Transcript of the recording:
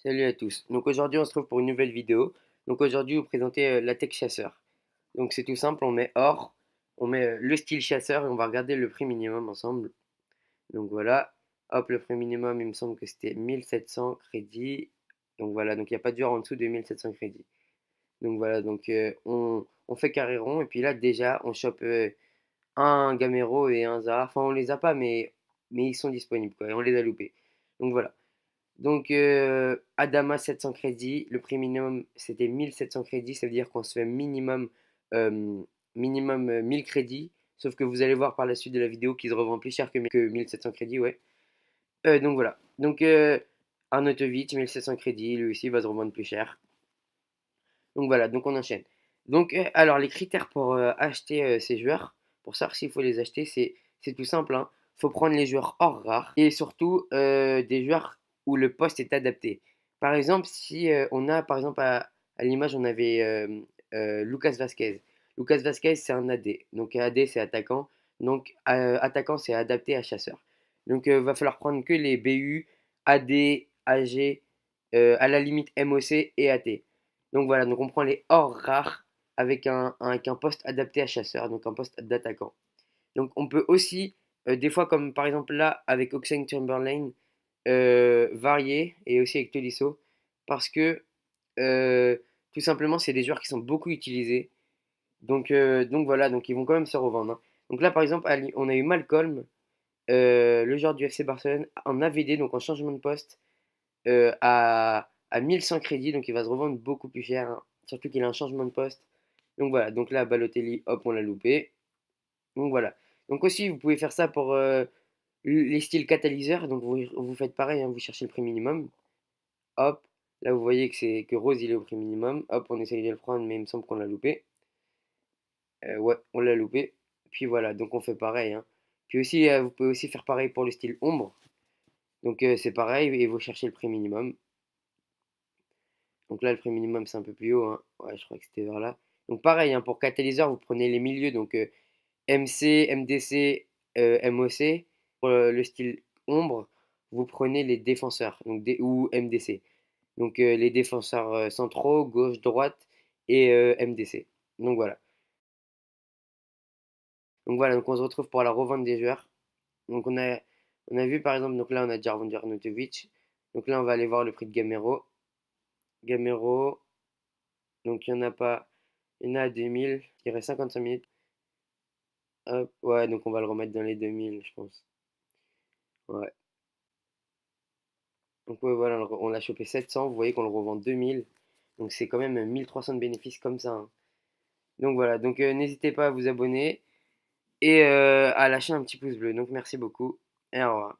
Salut à tous. Donc aujourd'hui, on se retrouve pour une nouvelle vidéo. Donc aujourd'hui, vous présenter la tech chasseur. Donc c'est tout simple, on met or, on met le style chasseur et on va regarder le prix minimum ensemble. Donc voilà, hop, le prix minimum, il me semble que c'était 1700 crédits. Donc voilà, donc il n'y a pas d'heure en dessous de 1700 crédits. Donc voilà, donc on fait carré rond et puis là déjà, on chope un Gamero et un Zara. Enfin, on les a pas, mais ils sont disponibles quoi, et on les a loupés. Donc voilà. Donc, Adama 700 crédits, le prix minimum c'était 1700 crédits, ça veut dire qu'on se fait euh, minimum 1000 crédits, sauf que vous allez voir par la suite de la vidéo qu'il se revend plus cher que 1700 crédits, ouais. Donc voilà, donc Arnautovic 1700 crédits, lui aussi va se revendre plus cher. Donc voilà, donc on enchaîne. Donc, alors les critères pour acheter ces joueurs, pour savoir s'il faut les acheter, c'est tout simple, hein. Faut prendre les joueurs hors rares et surtout des joueurs où le poste est adapté. Par exemple, si on a, par exemple, à l'image, on avait Lucas Vasquez. Lucas Vasquez, c'est un AD. Donc AD, c'est attaquant. Donc attaquant, c'est adapté à chasseur. Donc va falloir prendre que les BU, AD, AG, à la limite MOC et AT. Donc voilà, donc on prend les hors rares avec un poste adapté à chasseur, donc un poste d'attaquant. Donc on peut aussi, des fois comme par exemple là avec Oxlade Chamberlain, varier et aussi avec Tolisso, parce que euh, tout simplement c'est des joueurs qui sont beaucoup utilisés. Donc voilà, donc ils vont quand même se revendre, hein. Donc là par exemple, on a eu Malcolm, le joueur du FC Barcelone, en AVD, donc en changement de poste, à 1100 crédits, donc il va se revendre beaucoup plus cher, hein. Surtout qu'il a un changement de poste. Donc voilà, donc là, Balotelli, hop, on l'a loupé. Donc voilà. Donc aussi, vous pouvez faire ça pour les styles catalyseurs. Donc vous faites pareil, hein, vous cherchez le prix minimum. Hop, là vous voyez que Rose il est au prix minimum. Hop, on essaye de le prendre, mais il me semble qu'on l'a loupé. Ouais, on l'a loupé. Puis voilà, donc on fait pareil, hein. Puis aussi, vous pouvez aussi faire pareil pour le style ombre. Donc c'est pareil, et vous cherchez le prix minimum. Donc là, le prix minimum, c'est un peu plus haut, hein. Ouais, je crois que c'était vers là. Donc pareil, hein, pour catalyseur, vous prenez les milieux, donc MC, MDC, MOC. Pour le style ombre, vous prenez les défenseurs donc ou MDC. Donc les défenseurs centraux, gauche, droite et MDC. Donc voilà. Donc voilà, donc on se retrouve pour la revente des joueurs. Donc on a vu par exemple, donc là on a déjà revendu Arnautovic. Donc là on va aller voir le prix de Gamero. Gamero, donc il n'y en a pas. Il y en a à 2000, il reste 55 minutes. Hop, ouais, donc on va le remettre dans les 2000, je pense. Ouais. Donc ouais, voilà, on l'a chopé 700, vous voyez qu'on le revend 2000. Donc c'est quand même 1300 de bénéfices comme ça, hein. Donc voilà, donc n'hésitez pas à vous abonner et à lâcher un petit pouce bleu. Donc merci beaucoup et au revoir.